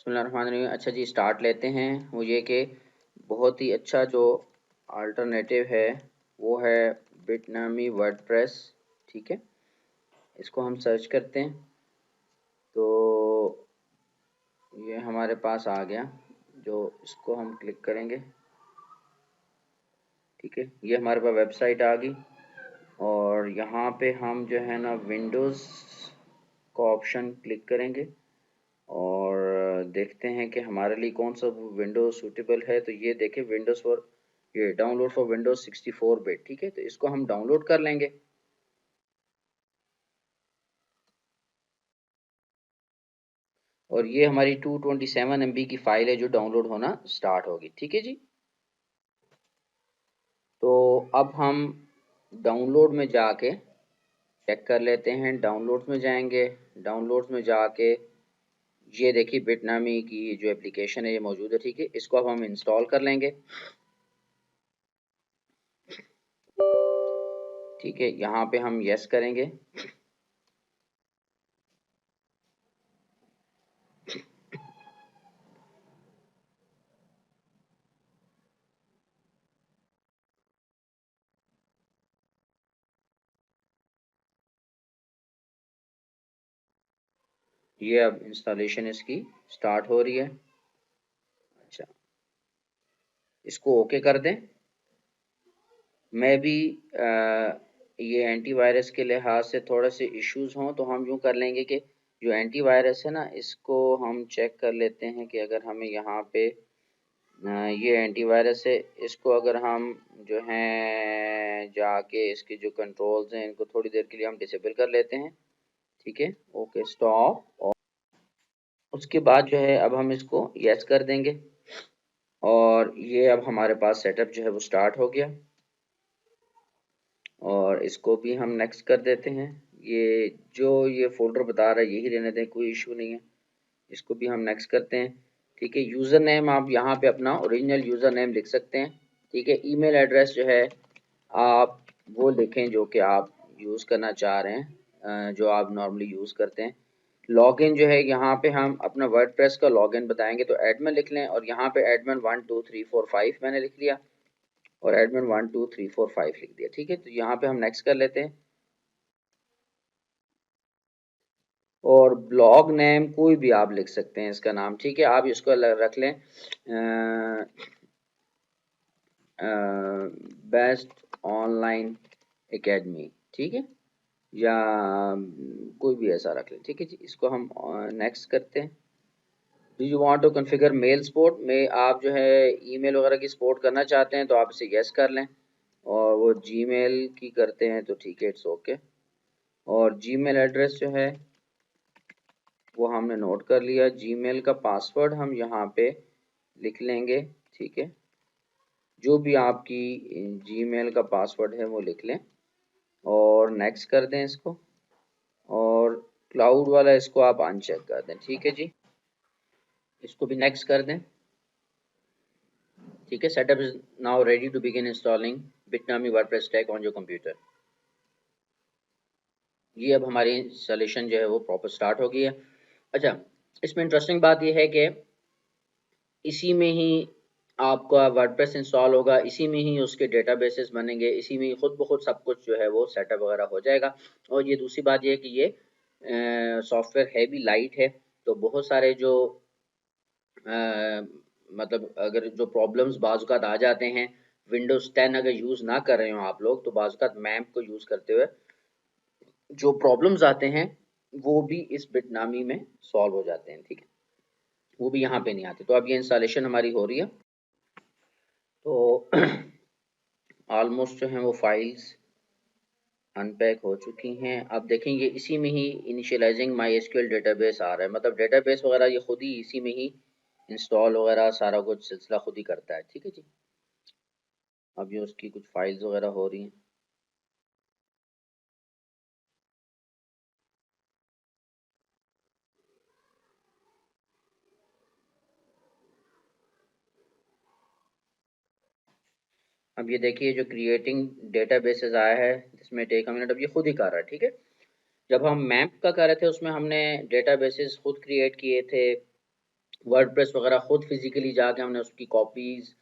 बिस्मिल्लाहिर्रहमानिर्रहीम। अच्छा जी, स्टार्ट लेते हैं। वो ये कि बहुत ही अच्छा जो अल्टरनेटिव है वो है बिटनामी वर्डप्रेस। ठीक है, इसको हम सर्च करते हैं तो ये हमारे पास आ गया। जो इसको हम क्लिक करेंगे, ठीक है, ये हमारे पास वेबसाइट आ गई। और यहाँ पे हम जो है ना विंडोज़ का ऑप्शन क्लिक करेंगे और देखते हैं कि हमारे लिए कौन सा विंडोज सूटेबल है। तो ये देखें, विंडोज फॉर ये डाउनलोड फॉर विंडोज 64 बिट। ठीक है, तो इसको हम डाउनलोड कर लेंगे और ये हमारी 227 MB की फाइल है जो डाउनलोड होना स्टार्ट होगी। ठीक है जी, तो अब हम डाउनलोड में जाके चेक कर लेते हैं। डाउनलोड्स में जाएंगे, डाउनलोड्स में जाके ये देखिए बिटनामी की जो एप्लीकेशन है ये मौजूद है। ठीक है, इसको अब हम इंस्टॉल कर लेंगे। ठीक है, यहाँ पे हम यस करेंगे। ये अब इंस्टॉलेशन इसकी स्टार्ट हो रही है। अच्छा, इसको ओके कर दें। मैं भी ये एंटीवायरस के लिहाज से थोड़े से इश्यूज हों तो हम यूँ कर लेंगे कि जो एंटीवायरस है ना इसको हम चेक कर लेते हैं कि अगर हमें यहाँ पे ये एंटीवायरस है, इसको अगर हम जो हैं जाके इसके जो कंट्रोल्स हैं इनको थोड़ी देर के लिए हम डिसेबल कर लेते हैं। ठीक है, ओके स्टॉप। और उसके बाद जो है अब हम इसको यस कर देंगे और ये अब हमारे पास सेटअप जो है वो स्टार्ट हो गया। और इसको भी हम नेक्स्ट कर देते हैं। ये जो ये फ़ोल्डर बता रहा है यही रहने दें, कोई इशू नहीं है। इसको भी हम नेक्स्ट करते हैं। ठीक है, यूज़र नेम आप यहाँ पे अपना ओरिजिनल यूज़र नेम लिख सकते हैं। ठीक है, ईमेल एड्रेस जो है आप वो लिखें जो कि आप यूज़ करना चाह रहे हैं, जो आप नॉर्मली यूज़ करते हैं। लॉगिन जो है यहाँ पे हम अपना वर्डप्रेस का लॉगिन बताएंगे तो एडमिन लिख लें और यहाँ पे एडमिन 1 2 3 4 5 मैंने लिख लिया और एडमिन 1 2 3 4 5 लिख दिया। ठीक है, तो यहाँ पे हम नेक्स्ट कर लेते हैं। और ब्लॉग नेम कोई भी आप लिख सकते हैं इसका नाम। ठीक है, आप इसको रख लें बेस्ट ऑनलाइन एकेडमी। ठीक है, या कोई भी ऐसा रख लें। ठीक है जी, इसको हम नेक्स्ट करते हैं। Do you want to configure mail support में, आप जो है ईमेल वगैरह की सपोर्ट करना चाहते हैं तो आप इसे यस कर लें। और वो जीमेल की करते हैं तो ठीक है, इट्स ओके। और जीमेल एड्रेस जो है वो हमने नोट कर लिया। जीमेल का पासवर्ड हम यहाँ पे लिख लेंगे। ठीक है, जो भी आपकी जीमेल का पासवर्ड है वो लिख लें और नेक्स्ट कर दें इसको। और क्लाउड वाला इसको आप अनचेक कर दें। ठीक है जी, इसको भी नेक्स्ट कर दें। ठीक है, setup is now ready to begin installing Bitnami WordPress stack on your computer. ये अब हमारी इंस्टॉलेशन जो है वो प्रॉपर स्टार्ट हो गई है। अच्छा, इसमें इंटरेस्टिंग बात यह है कि इसी में ही आपका वर्डप्रेस इंस्टॉल होगा, इसी में ही उसके डेटाबेसेस बनेंगे, इसी में ही खुद ब खुद सब कुछ जो है वो सेटअप वगैरह हो जाएगा। और ये दूसरी बात ये है कि ये सॉफ्टवेयर है भी लाइट है। तो बहुत सारे जो मतलब अगर जो प्रॉब्लम्स बाज़-औक़ात आ जाते हैं, विंडोज़ 10 अगर यूज़ ना कर रहे हो आप लोग तो बाज़-औक़ात मैप को यूज़ करते हुए जो प्रॉब्लम्स आते हैं वो भी इस बिटनामी में सॉल्व हो जाते हैं। ठीक है, वो भी यहाँ पे नहीं आते। तो अब ये इंस्टॉलेशन हमारी हो रही है। तो ऑलमोस्ट जो हैं वो फाइल्स अनपैक हो चुकी हैं। अब देखेंगे इसी में ही इनिशियलाइजिंग माई एसक्यूएल डेटाबेस आ रहा है, मतलब डेटाबेस वगैरह ये खुद ही इसी में ही इंस्टॉल वगैरह सारा कुछ सिलसिला खुद ही करता है। ठीक है जी, अब ये उसकी कुछ फाइल्स वगैरह हो रही हैं। अब ये देखिए जो क्रिएटिंग डेटाबेसेस आया है इसमें टेक अ मिनट, अब ये खुद ही कर रहा है। ठीक है, जब हम मैप का कर रहे थे उसमें हमने डेटाबेसेस खुद क्रिएट किए थे वर्डप्रेस वगैरह खुद फिजिकली जाके हमने उसकी कॉपीज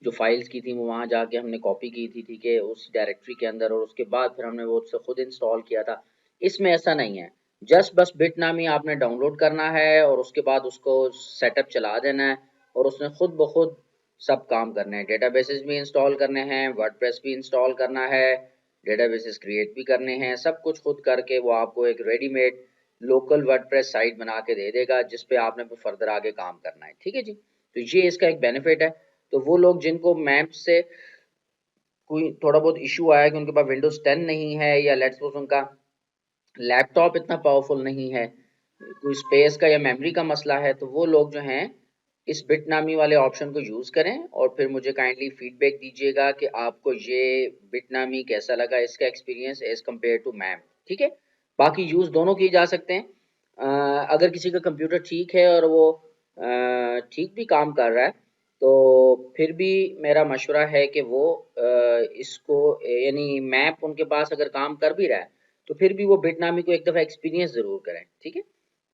जो फाइल्स की थी वो वहाँ जाके हमने कॉपी की थी, ठीक है, उस डायरेक्टरी के अंदर, और उसके बाद फिर हमने वो उससे खुद इंस्टॉल किया था। इसमें ऐसा नहीं है, जस्ट बस बिटनामी आपने डाउनलोड करना है और उसके बाद उसको सेटअप चला देना है और उसने खुद ब खुद सब काम करने हैं। डेटाबेसेस भी इंस्टॉल करने हैं, वर्डप्रेस भी इंस्टॉल करना है, डेटाबेसेस क्रिएट भी करने हैं, सब कुछ खुद करके वो आपको एक रेडीमेड लोकल वर्डप्रेस साइट बना के दे देगा जिस पे आपने फिर फर्दर आगे काम करना है, ठीक है जी। तो ये इसका एक बेनिफिट है। तो वो लोग जिनको मैप से कोई थोड़ा बहुत इशू आया कि उनके पास विंडोज 10 नहीं है या लेट्स सपोज उनका लैपटॉप इतना पावरफुल नहीं है, कोई स्पेस का या मेमोरी का मसला है, तो वो लोग जो हैं इस बिटनामी वाले ऑप्शन को यूज़ करें और फिर मुझे काइंडली फीडबैक दीजिएगा कि आपको ये बिटनामी कैसा लगा, इसका experience as compare to MAMP, ठीक है। बाकी यूज़ दोनों किए जा सकते हैं। अगर किसी का कंप्यूटर ठीक है और वो ठीक भी काम कर रहा है, तो फिर भी मेरा मशवरा है कि वो इसको यानी मैप उनके पास अगर काम कर भी रहा है तो फिर भी वो बिटनामी को एक दफ़ा एक्सपीरियंस ज़रूर करें, ठीक है।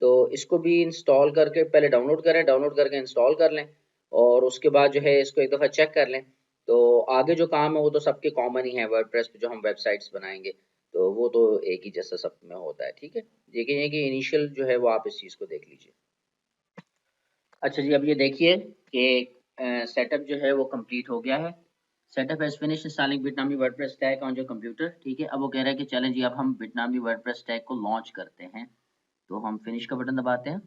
तो इसको भी इंस्टॉल करके पहले डाउनलोड करें, डाउनलोड करके इंस्टॉल कर लें और उसके बाद जो है इसको एक दफ़ा चेक कर लें। तो आगे जो काम है वो तो सबके कॉमन ही है, वर्डप्रेस पे जो हम वेबसाइट्स बनाएंगे तो वो तो एक ही जैसा सब में होता है, ठीक है। लेकिन ये कि इनिशियल जो है वो आप इस चीज़ को देख लीजिए। अच्छा जी, अब ये देखिए कि सेटअप जो है वो कंप्लीट हो गया है। Setup has finished installing Bitnami WordPress stack on your computer, ठीक है। अब वो कह रहा है कि चलें जी अब हम बिटनामी वर्डप्रेस स्टैक को लॉन्च करते हैं। तो हम फिनिश का बटन दबाते हैं।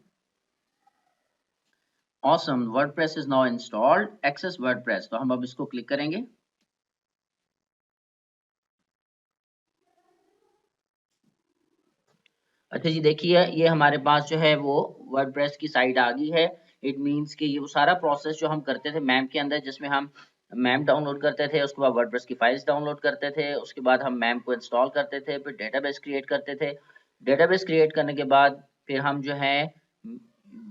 Awesome, WordPress is now installed, access WordPress, तो हम अब इसको क्लिक करेंगे। अच्छा जी, देखिए ये हमारे पास जो है वो वर्डप्रेस की साइट आ गई है। इट मीन्स कि ये वो सारा प्रोसेस जो हम करते थे मैम के अंदर, जिसमें हम मैम डाउनलोड करते थे, उसके बाद वर्डप्रेस की फाइल्स डाउनलोड करते थे, उसके बाद हम मैम को इंस्टॉल करते थे, फिर डेटाबेस क्रिएट करते थे। डेटाबेस क्रिएट करने के बाद फिर हम जो है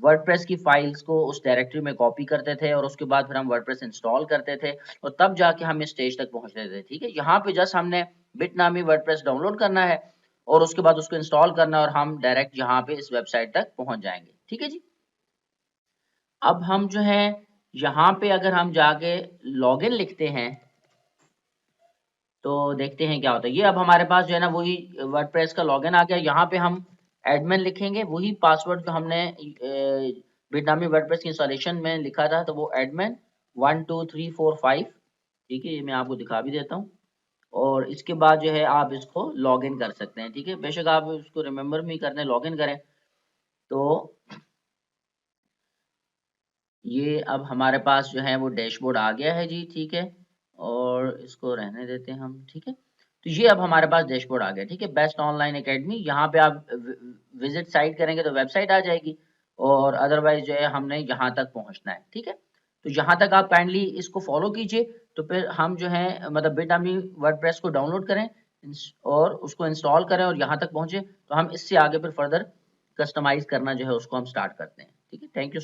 वर्डप्रेस की फाइल्स को उस डायरेक्टरी में कॉपी करते थे और उसके बाद फिर हम वर्डप्रेस इंस्टॉल करते थे और तब जाके हम इस स्टेज तक पहुंचते थे, ठीक है। यहाँ पे जस्ट हमने बिटनामी वर्डप्रेस डाउनलोड करना है और उसके बाद उसको इंस्टॉल करना है और हम डायरेक्ट यहाँ पे इस वेबसाइट तक पहुंच जाएंगे, ठीक है जी। अब हम जो है यहाँ पे अगर हम जाके लॉगिन लिखते हैं तो देखते हैं क्या होता है। ये अब हमारे पास जो है ना वही वर्डप्रेस का लॉगिन आ गया। यहाँ पे हम एडमिन लिखेंगे, वही पासवर्ड जो हमने बिटनामी वर्डप्रेस की इंस्टॉलेशन में लिखा था, तो वो एडमिन 12345, ठीक है। ये मैं आपको दिखा भी देता हूँ और इसके बाद जो है आप इसको लॉगिन कर सकते हैं, ठीक है। बेशक आप इसको रिमेम्बर भी करने लॉगिन करें। तो ये अब हमारे पास जो है वो डैशबोर्ड आ गया है जी, ठीक है। और इसको रहने देते हैं हम, ठीक है। तो ये अब हमारे पास डैशबोर्ड आ गया, ठीक है। बेस्ट ऑनलाइन एकेडमी, यहाँ पे आप विजिट साइट करेंगे तो वेबसाइट आ जाएगी और अदरवाइज जो है हमने यहाँ तक पहुँचना है, ठीक है। तो यहाँ तक आप काइंडली इसको फॉलो कीजिए। तो फिर हम जो है मतलब बिटनामी वर्डप्रेस को डाउनलोड करें और उसको इंस्टॉल करें और यहाँ तक पहुँचे, तो हम इससे आगे फिर फर्दर कस्टमाइज करना जो है उसको हम स्टार्ट करते हैं, ठीक है। Thank you.